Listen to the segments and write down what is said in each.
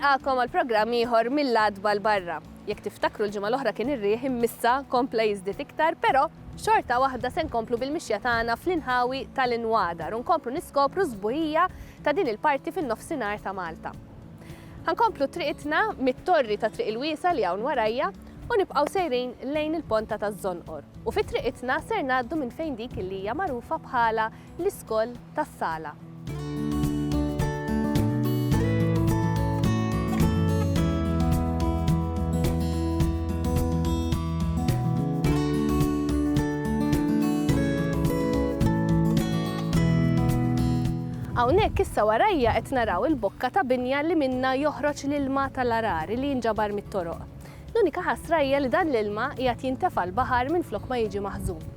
Nilqakom għal programm ieħor mill-Adba l-barra. Jekk tiftakru l-ġimgħa l-oħra kien ir-riħ immissa kompla jiżdied iktar, però xorta waħda se nkomplu bil-mixja tagħna fl-inħawi tal-Inwadar u nkomplu niskopru żbuħija ta' din il-parti fin-nofsinhar ta' Malta. Ħankomplu triqitna mit-torri ta' Triq il-Wiesa li hawn warajja u nibqgħu sejrin lejn il-ponta taż-Żonqor. U fi triqitna ser ngħaddu minn fejn dik li hija magħrufa bħala l-Iskoll tas-Sala. Hawnhekk issa warajja qed naraw il-bokka ta' binja li minnha joħroġ l-ilma tal-arari li jinġabar mit-toroq. L-unika ħasra hija li dan l-ilma qiegħed jintefa' l-baħar minflok ma jiġi maħżun.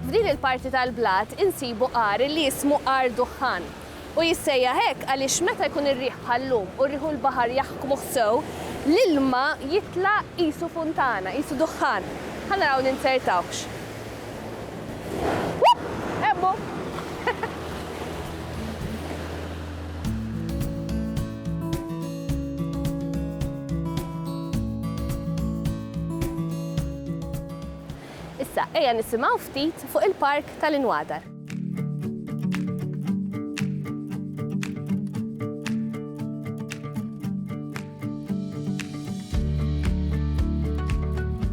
F'din il-parti tal-blat insibu qar li jismu qar Duħħan u jissejja hekk għaliex meta jkun ir-riħ bħallum u rriħu l-baħar jaħkmu sew, l-ilma jitla' qisu funtana, qisu duħħan. Ħa naraw ninsertawx. Ebbu! Issa, ejja nisimgħu ftit fuq il-park tal-Inwadar.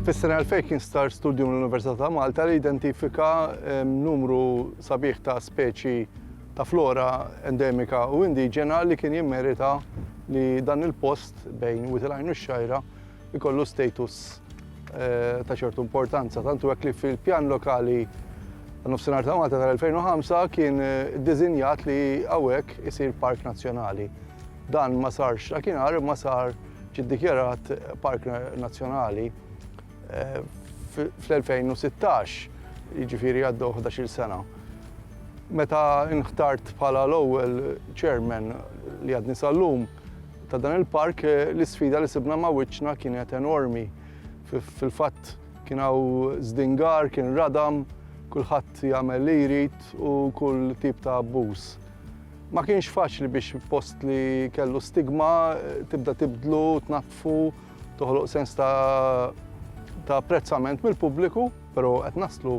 Fis-sena 2000 kien star studju mill-Università ta' Malta li identifika numru sabiħ ta' speċi ta' flora endemika u indiġena li kien jimmerita li dan il-post bejn Witilgħajn u x-Xajra ikollu status ta' ċertu importanza. Tantu hekk li fil-pjan lokali tan-nofsinhar ta' Malta tal-2005 kien ddiżinjat li hawnhekk isir park nazzjonali. Dan ma sarx dakinhar ma sar ġiddikjarat park nazzjonali fl-2016, jiġifieri għaddew 11-il sena. Meta inħtart bħala l-ewwel chairman li għadni sal-lum ta' dan il-park, l-isfida li sibna ma' wiċċna kienet enormi. Fil-fatt kien hawn żdingar, kien radam, kulħadd jagħmel li jrid u kull tip ta' abbuż. Ma kienx faċli biex post li kellu stigma tibda tibdlu, tnaffu, toħloq sens ta' apprezzament mill-pubbliku, però qed naslu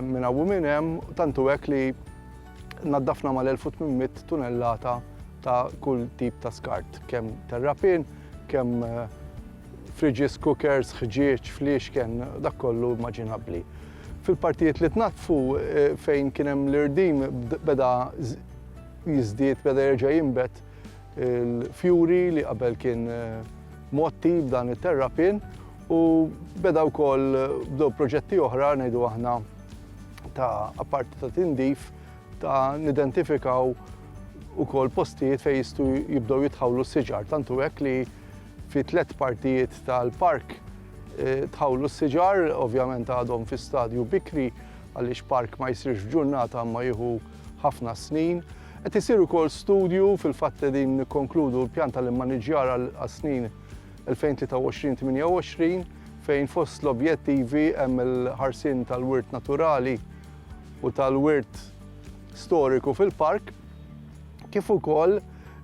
minn hawn u minn hemm tantu hekk li naddafna mal-1800 tunellata ta' kull tip ta' skart, kemm terrapien, kemm fridges, cookers, ħġieġ, fliexken, dak kollu immaġinabbli. Fil-partijiet li tnattfu fejn kien hemm l-irdim beda jiżdied, beda jerġa' jinbet il-fjuri li qabel kien motti b'dan it-terrapien u beda wkoll bdew proġetti oħra ngħidu aħna ta' apparti ta' tindif ta' nidentifikaw ukoll postijiet fejn jistgħu jibdew jitħawlu s-siġar. Tantu hekk li fi 3 partijiet tal-park tħawlu s-siġar, ovvjament għadhom fi stadju bikri għaliex park ma jsirx f'ġurnata ma jieħu ħafna snin. Qed isir ukoll studju fil-fatt qegħdin nikkonkludu l-pjan tal-immaniġġjar għas-snin 2023-28 fejn fost l-objettivi hemm il-ħarsien tal-wirt naturali u tal-wirt storiku fil-park kif ukoll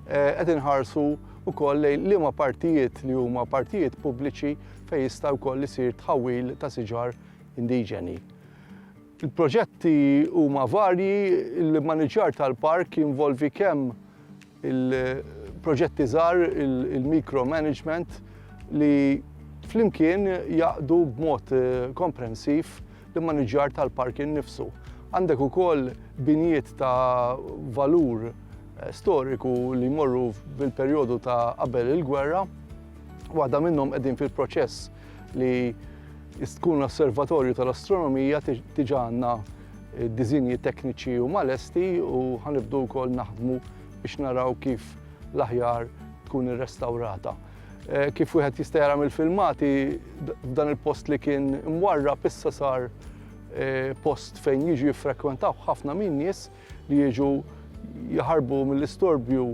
qed inħarsu ukoll lejn liema partijiet li huma partijiet pubbliċi fejn jista' wkoll isir tħawwil ta' siġar indiġeni. Il-proġetti huma varji, il-maniġġjar tal-park jinvolvi kemm il-proġetti żgħar, il-micromanagement li flimkien jaqdu b'mod komprensiv l-maniġġjar tal-park innifsu. Għandek ukoll binjiet ta' valur storiku li jmorru bil-perjodu ta' qabel il-gwerra. Waħda minnhom qegħdin fil-proċess li tkun osservatorju tal-astronomija diġà għandna diżinji tekniċi u malesti u ħanibdu wkoll naħdmu biex naraw kif l-aħjar tkun irrestawrata. Kif wieħed jista' jara mill-filmati f'dan il-post li kien imwarrab issa sar post fejn jiġu jiffrekwentaw ħafna min nies li jiġu jaħarbu mill-istorbju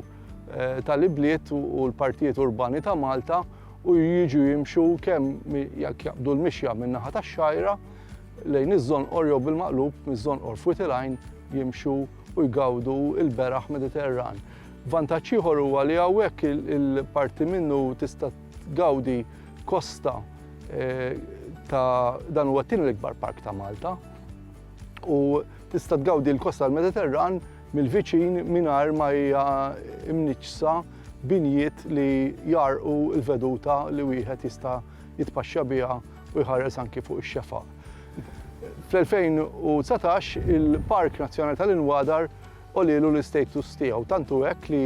tal-ibliet u l-partijiet urbani ta' Malta u jiġu jimxu kemm jekk jaqbdu l-mixja min-naħa tax-xajra lejn iż-żonqor jew bil-maqlub miż-żonqor fuq il-għajn jimxu u jgawdu l-beraħ Mediterran. Vantaġġ ieħor huwa li hawnhekk il-parti minnu tista' tgawdi kosta ta' dan huwa t-tieni l-ikbar park ta' Malta u tista' tgawdi l-kosta tal-Mediterran mill-viċin mingħajr ma hija imniċsa binjiet li jarqu l-veduta li wieħed jista' jitpaxxa biha u jħares anki fuq ix-xefaq. Fl-2019 il-Park Nazzjonali tal-Inwadar olilu l-istatus tiegħu tantu hekk li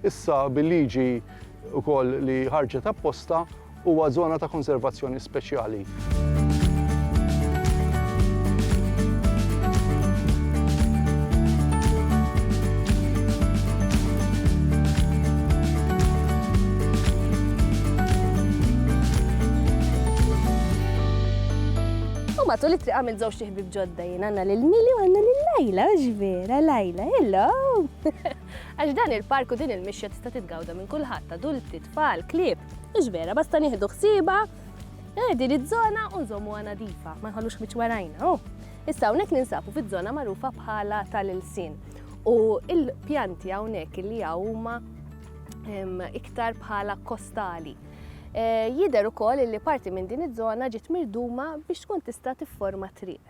issa bil-liġi wkoll li ħarġet apposta huwa żona ta' konservazzjoni speċjali. Matul it-triq għamil żewġ ħbieb ġodda jien għandna lil-Mili u għandna lil-Lajla, ġvera, Lajla, hello! Għax dan il-park u din il-mixja tista' titgawda minn kulħadd adulti, tfal, klieb, ġvera, basta nieħdu ħsieba din iż-żona u nżommuha nadifa, ma nħallux biċ warajna. Issa hawnhekk ninsabu fiż-żona magħrufa bħala tal-Ilsin u l-pjanti hawnhekk li huma iktar bħala kostali. Jidher ukoll li parti minn din iż-żona ġiet mirduma biex tkun tista' tifforma triq.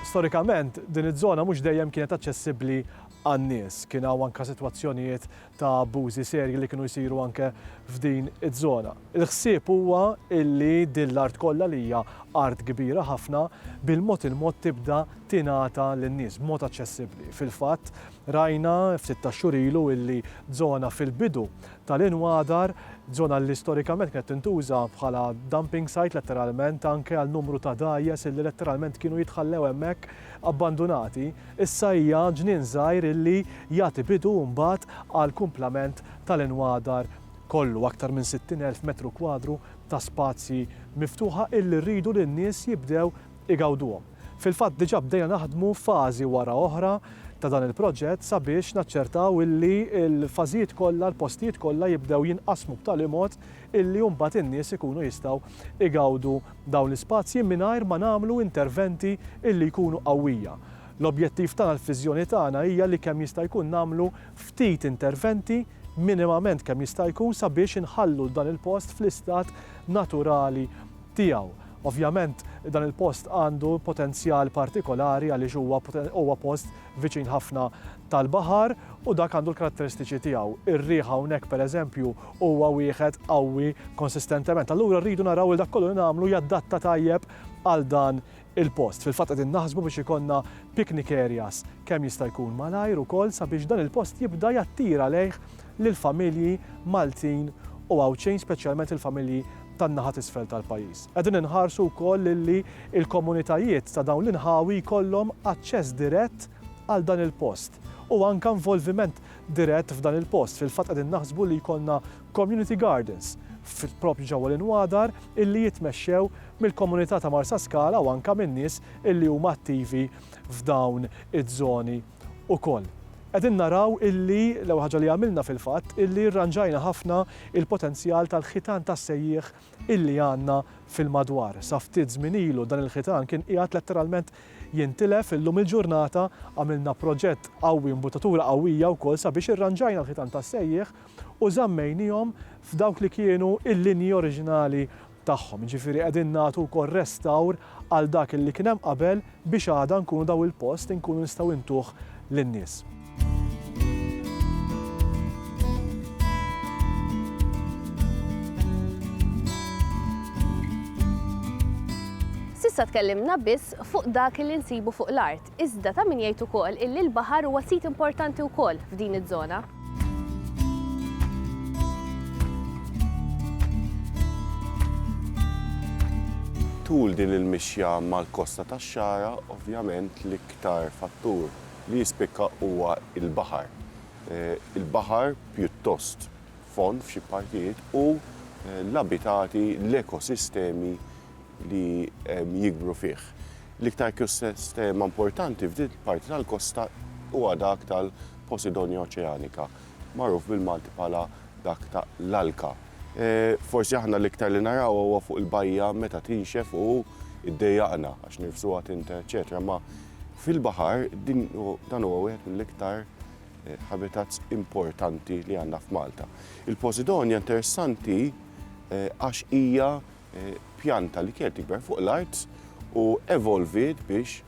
Storikament, din iż-żona mhux dejjem kienet aċċessibbli għan-nies. Kien hawn anke sitwazzjonijiet ta' abbużi serji li kienu jsiru anke f'din iż-żona. Il-ħsieb huwa illi din l-art kollha li hija art kbira ħafna bil-mod il-mod tibda tingħata lin-nies b'mod aċċessibbli. Fil-fatt rajna ftit ta' xhur ilu illi żona fil-bidu tal-Inwadar, żona li storikament kienet tintuża bħala dumping site letteralment anke għal numru ta' dajjes illi letteralment kienu jitħallew hemmhekk abbandonati, issa hija ġnien żgħir illi jagħti bidu mbagħad għal kumplament tal-Inwadar kollu aktar minn 60,000 metru kwadru ta' spazji miftuħa illi rridu li n-nies jibdew igawduhom. Fil-fatt diġà bdejna naħdmu fażi wara oħra ta' dan il-proġett sabiex naċċertaw illi l-fażijiet kollha, l-postijiet kollha jibdew jinqasmu b'tali mod illi mbagħad in-nies ikunu jistgħu igawdu dawn l-ispazji mingħajr ma nagħmlu interventi illi jkunu qawwija. L-objettiv tagħna l-fiżjoni tagħna hija li kemm jista' jkun nagħmlu ftit interventi minimament kemm jista' jkun sabiex inħallu dan il-post fl-istat naturali tiegħu. Ovvjament dan il-post għandu potenzjal partikolari għaliex huwa post viċin ħafna tal-baħar u dak għandu l-karatteristiċi tiegħu. Ir-riħ hawnhekk pereżempju huwa wieħed qawwi konsistentement. Allura rridu naraw il dak kollu nagħmlu jaddatta tajjeb għal dan il-post. Fil-fatt qegħdin naħsbu biex ikonna picnic areas kemm jista' jkun malajr ukoll sabiex dan il-post jibda jattira lejh lill-familji Maltin u għawċejn speċjalment il-familji tan-naħat isfel tal-pajjiż. Qegħdin inħarsu wkoll li l-komunitajiet ta' dawn l-inħawi jkollhom aċċess dirett għal dan il-post u anke involviment dirett f'dan il-post. Fil-fatt qegħdin naħsbu li jkollna community gardens propju ġewwa l-Inwadar illi jitmexxew mill-komunità ta' Marsa Skala u anke min-nies illi huma attivi f'dawn iż-żoni ukoll. Qegħdin naraw illi l-ewwel ħaġa li għamilna fil-fatt illi rranġajna ħafna il-potenzjal tal-ħitan tas-sejjieħ illi għandna fil-madwar. Sa ftit żmien ilu dan il-ħitan kien qiegħed letteralment jintilef illum il-ġurnata għamilna proġett qawwi mbutatura qawwija wkoll sabiex irranġajna l-ħitan tas-sejjieħ u żammejnihom f'dawk li kienu il-linji oriġinali tagħhom. Ġifieri qegħdin nagħtu wkoll restawr għal dak illi kien hemm qabel biex għadha nkunu daw il-post inkunu nistgħu intuh lin-nies. Issa tkellimna biss fuq dak li nsibu fuq l-art, iżda ta' min jgħid ukoll illi l-baħar huwa sit importanti wkoll f'din iż-żona. Tul din il-mixja mal-kosta tax-xara, ovvjament l-iktar fattur li jispikka huwa il-baħar. Il-baħar pjuttost fond f'xi partijiet u l-abitati, l-ekosistemi li jikbru fih. L-iktar ekosistema importanti f'din parti tal-kosta huwa dak tal-Posidonia oċeanika, magħruf bil-Malti bħala dak tal-alka. Forsi aħna l-iktar li naraw huwa fuq il-bajja meta tinxef u iddejjaqna għax nirfsuha tinta, eċetera, ma fil-baħar dan huwa wieħed mill-iktar habitats importanti li għandna f'Malta. Il-Posidonia interessanti għax hija pjanta li kienet tikber fuq l-art u evolvit biex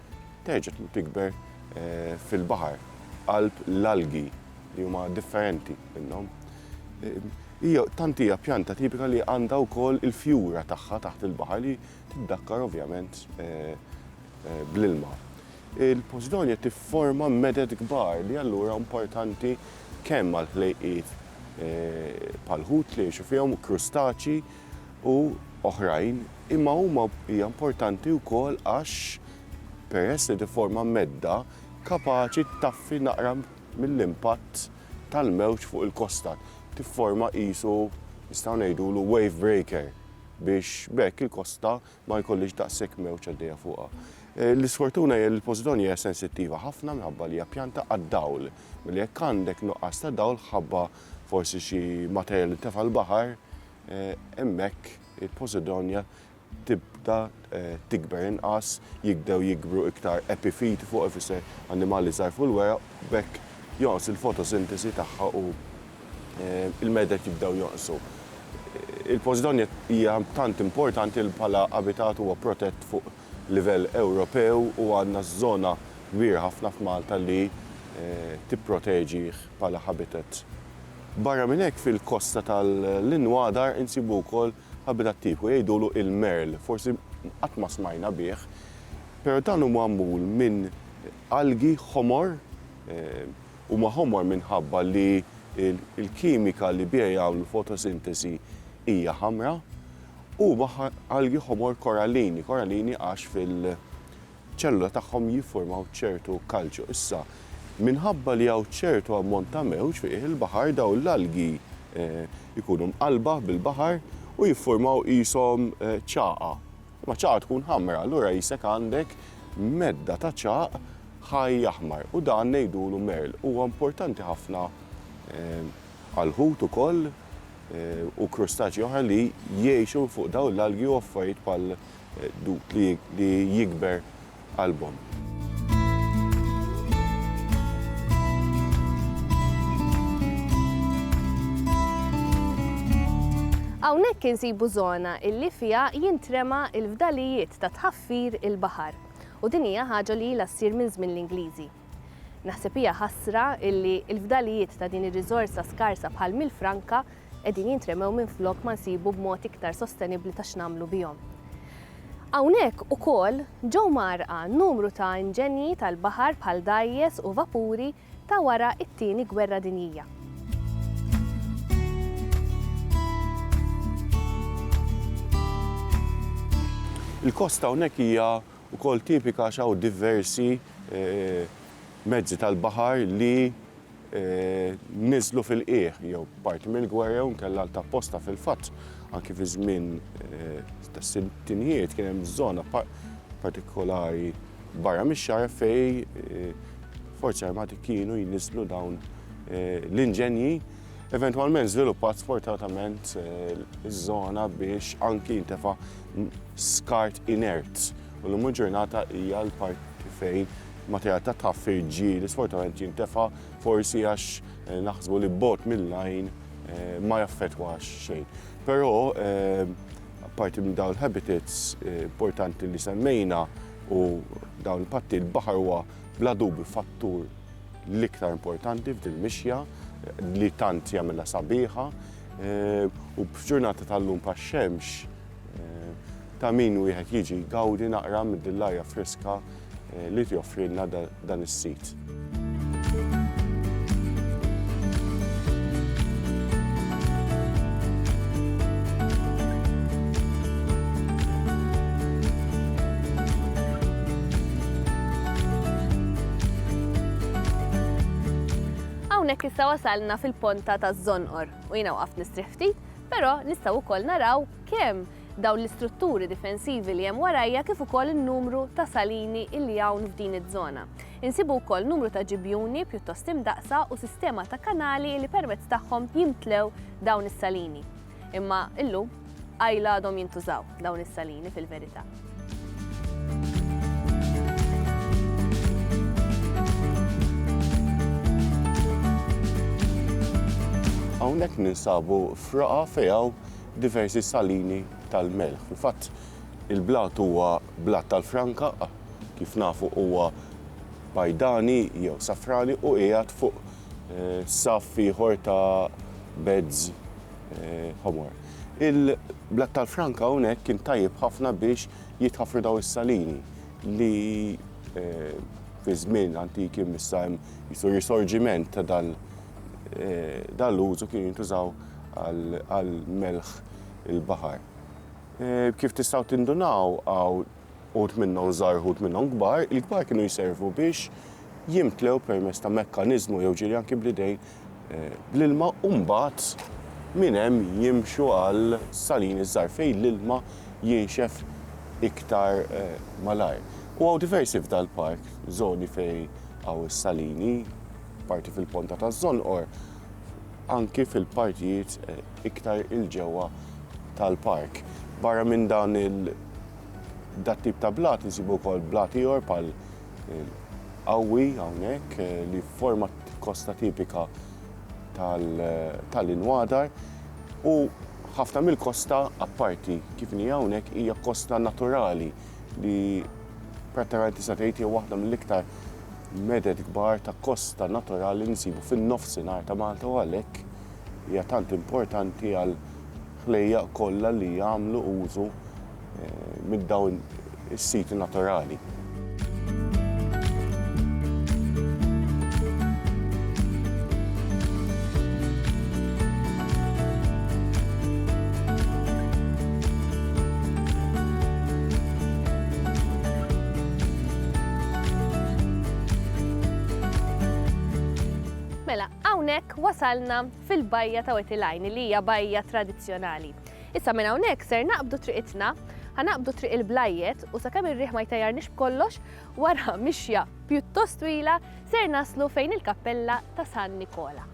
terġa' tikber fil-baħar qalb l-algi li huma differenti minnhom. Tantija pjanta tipika li għandha wkoll il-fjura tagħha taħt il-baħar li tiddakkar ovvjament bl-ilma. Il-Posidonia tifforma meded kbar li allura importanti kemm għal ħlejqiet bħal-ħut li jgħixu fihom, krustaċi u oħrajn, imma huma hija importanti wkoll għax peress li tifforma medda kapaċi taffi naqra mill-impatt tal-mewġ fuq il-kosta. Tifforma qisu nistgħu ngħidulu wave breaker biex bekk il-kosta ma jkollix daqshekk mewġ għaddejja fuqha. L-isfortuna hija l-Posidonia hija sensittiva ħafna minħabba li hija pjanta għad-dawl. Milli jekk għandek nuqqas ta' dawl ħabba forsi xi materjal li tefa' l-baħar, hemmhekk il-Posidonia tibda tikber inqas, jibdew jikbru iktar epifiti fuq ifisser annimali żgħar fuq il-weraq, bekk jonqos il-fotosintesi tagħha u il-medek jibdew jonqsu. Il-Posidonia hija tant importanti li bħala abitat huwa protett fuq livell Ewropew u għandna żona kbira ħafna f'Malta li tipproteġih bħala habitat. Barra minn hekk fil-kosta tal-Linwadar insibu wkoll habitat tipiku jgħidulu il-merl, forsi qatt ma smajna bih, però dan huwa magħmul minn algi ħomor huma ħomor minħabba li il-kimika li biha jagħmlu fotosintesi hija ħamra u algi ħomor korallini għax fil-ċellula tagħhom jiffurmaw ċertu kalċu. Issa, minħabba li hawn ċertu ammont ta' mewġ fih il-baħar daw l-algi jkunu mqalba bil-baħar u jiffurmaw qishom ċaqa. Ma ċaqa tkun ħamra, allura jisek għandek medda ta' ċaq ħaj aħmar u dan ngħidulu merl. Huwa importanti ħafna għal-ħut ukoll u krustaċi oħra li jgħixu fuq daw l-algi u affarijiet bħal dut li jikber qalbhom. Hawnhekk insibu żona illi fiha jintrema l-fdalijiet ta' tħaffir il-baħar u din hija ħaġa li ilha ssir minn żmien l-Ingliżi. Naħseb hija ħasra illi l-fdalijiet ta' din ir-riżorsa skarsa bħal mill-Franka qegħdin jintremew minflok ma nsibu b'mod iktar sostenibbli ta' x'nagħmlu bihom. Hawnhekk ukoll ġew marqa numru ta' inġenji tal-baħar bħal dajjes u vapuri ta' wara t-tieni Gwerra Dinjija. Il-kosta hawnhekk hija wkoll tipika xaw diversi mezzi tal-baħar li niżlu fil-qiegħ jew parti mill-gwerra u nkella tapposta fil-fatt anke fi żmien tas-sittinijiet kien hemm żona partikolari barra mix-xahar fejn forzi armati kienu jniżlu dawn l-inġenji. Eventwalment żviluppat sfortunatament iż-żona biex anki jintefa' skart inert u l-lum ġurnata hija l-parti fejn materjal ta' tħaffir ġieli sfortunatament jintefa' forsi għax naħsbu li bot mill-lajn ma jaffettwax xejn. Però apparti minn dawn il-habitats importanti li semmejna u dawn il-patti l-baħar huwa bla dubju fattur l-iktar importanti f'din mixja li tant jagħmilha sabiħa u f'ġurnata tal-lum pax-xemx ta' min wieħed jiġi gawdi naqra mid-dillajja friska li joffrilna dan is-sit. Hawnhekk issa wasalna fil-ponta taż-Żonqor u jiena waqaft nistrieħ ftit, però nistgħu wkoll naraw kemm dawn l-istrutturi difensivi li hemm warajja kif ukoll in-numru ta' salini illi hawn f'din iż-żona. Insibu wkoll numru ta' ġibjuni pjuttost imdaqsa u sistema ta' kanali li permezz tagħhom jimtlew dawn is-salini. Imma illum għajla għadhom jintużaw dawn is-salini fil-verità. Hawnhekk ninsabu f'raqa fejn diversi salini tal-melħ. Fil-fatt, il-blat huwa blat tal-Franka, kif nafu huwa bajdani jew safrani u qiegħed fuq saf ieħor ta' beds ħomor. Il-blat tal-Franka hawnhekk kien tajjeb ħafna biex jitħaffru daw is-salini li fi żmien antiki issa hemm jisu risorġiment ta' dal-użu kien jintużaw għal-melħ il-baħar. Kif tistgħu tindunaw għaw ħut minnhom żgħar ħut minnhom kbar, il-kbar kienu jservu biex jimtlew permezz ta' mekkaniżmu jew ġieli anke bl-idejn bl-ilma u mbagħad minn hemm jimxu għal salini żgħar fejn l-ilma jinxef iktar malajr. U għaw diversi f'dal-park, żoni fejn għaw is-salini, parti fil-ponta taż-Żonqor, anki fil-partijiet iktar il-ġewwa tal-park. Barra minn dan dat-tip ta' blat insibu wkoll blat ieħor bħal qawwi hawnhekk li forma kosta tipika tal-inwadar u ħafna mill-kosta apparti kif inhi hawnhekk hija kosta naturali li prattikament tista' tgħid hija waħda mill-iktar meded kbar ta' kosta naturali nsibu fin-nofsinhar ta' Malta u għalhekk hija tant importanti għal ħlejjaq kollha li jagħmlu użu minn dawn is-siti naturali. Mela, hawnhekk wasalna fil-bajja ta' Wetilajn li hija bajja tradizzjonali. Issa minn hawnhekk ser naqbdu triqitna, ħanaqbdu triq il-blajjet u sakemm ir-riħ ma jtajjarniex b'kollox, wara mixja pjuttost twila ser naslu fejn il-kappella ta' San Nikola.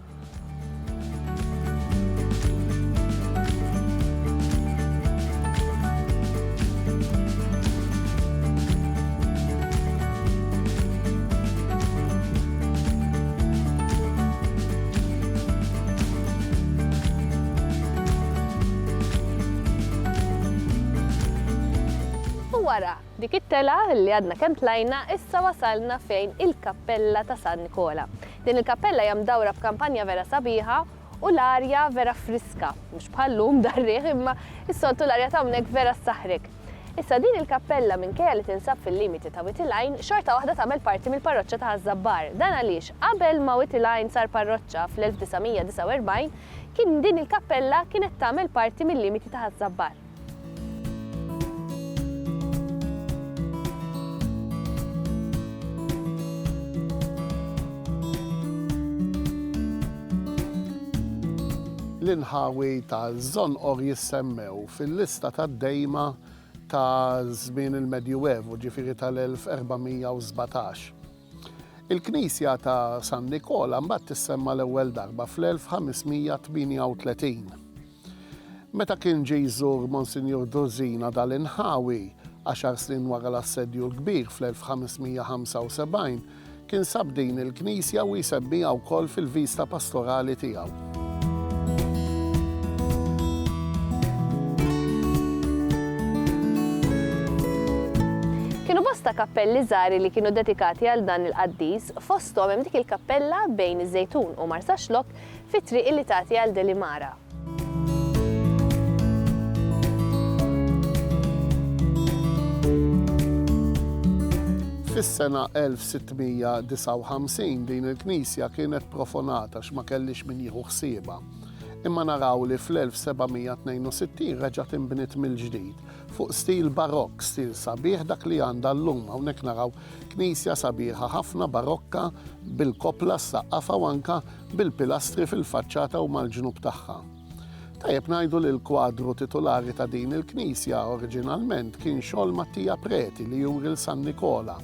Wara dik it-tela li għadna kemm tlajna, issa wasalna fejn il-kappella ta' San Nikola. Din il-kappella hija mdawra b'kampanja vera sabiħa u l-arja vera friska. Mhux bħallum dar-riħ imma is-soltu l-arja ta' hawnhekk vera saħrek. Issa din il-kappella minkejja li tinsab fil-limiti ta' Wetilajn xorta waħda tagħmel parti mill-parroċċa ta' Żabbar. Dan għaliex qabel ma Wetilajn sar parroċċa fl-1949 kien din il-kappella kienet tagħmel parti mill-limiti ta' Żabbar. L-inħawi ta' Żonqor jissemmew fil-lista tad-dejma ta' żmien il-Medjuevu, ġifieri tal-1417. Il-Knisja ta' San Nikola mbagħad tissemma l-ewwel darba fl-1538. Meta kien ġie jżur Monsinjur Dozina dal-inħawi 10 snin wara l-assedju l-kbir fl-1575, kien sab din il-Knisja u jsemmiha wkoll fil-vista pastorali tiegħu. Kienu bosta kappelli żgħar li kienu dedikati għal dan il-qaddis, fosthom hemm dik il-kappella bejn iż-Żejtun u Marsa Xlokk fit-triq li tagħti għal Delimara. Fis-sena 1659 din il-Knisja kienet profonata x'ma kellix min jieħu ħsiebha. imma naraw li fl-1762 reġa' tinbniet mill-ġdid fuq stil barokk, stil sabiħ dak li għandha llum. Hawnhekk naraw knisja sabiħa ħafna barokka bil-kopla s-saqqafa u anke bil-pilastri fil-faċċata u mal-ġnub tagħha. Tajjeb ngħidu li l-kwadru titolari ta' din il-knisja oriġinalment kien xogħol Mattija Preti li jumri l-San Nikola.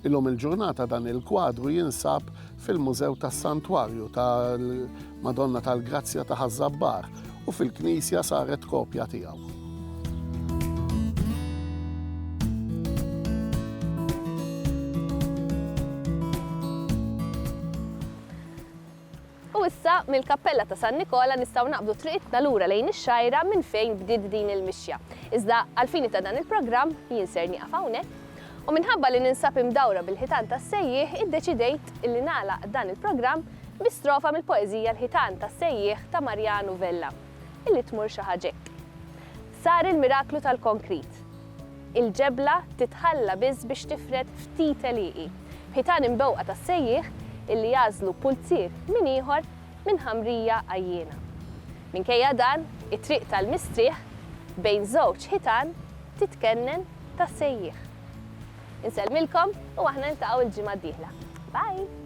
Illum il-ġurnata dan il-kwadru jinsab fil-Mużew tas-Santwarju tal-Madonna tal-Grazzja ta' Ħażabbar u fil-Knisja saret kopja tiegħu. U issa mill-Kappella ta' San Nikola nistgħu naqbdu triqitna lura lejn ix-xajra minn fejn bdiet din il-mixja. Iżda għalfini ta' dan il-programm jien ser nieqaf hawnhekk. U minħabba li ninsab imdawra bil-ħitan tas-sejjieħ, iddeċidejt illi nagħlaq dan il-programm bi strofa mill-poeżija L-ħitan tas-sejjieħ ta' Marjanu Vella, illi tmur xi ħaġek. Sar il-miraklu tal-konkrit. Il-ġebla titħalla biss biex tifred ftit eliqi. Ħitan imbewqa tas-sejjieħ illi jażlu pulzir min ieħor minn ħamrija għajjiena. Minkejja dan, it-triq tal-mistrieħ bejn żewġ ħitan titkennen tas-sejjieħ. Inselmilkom u aħna niltaqgħu l-ġimgħa d-dieħla. Bye!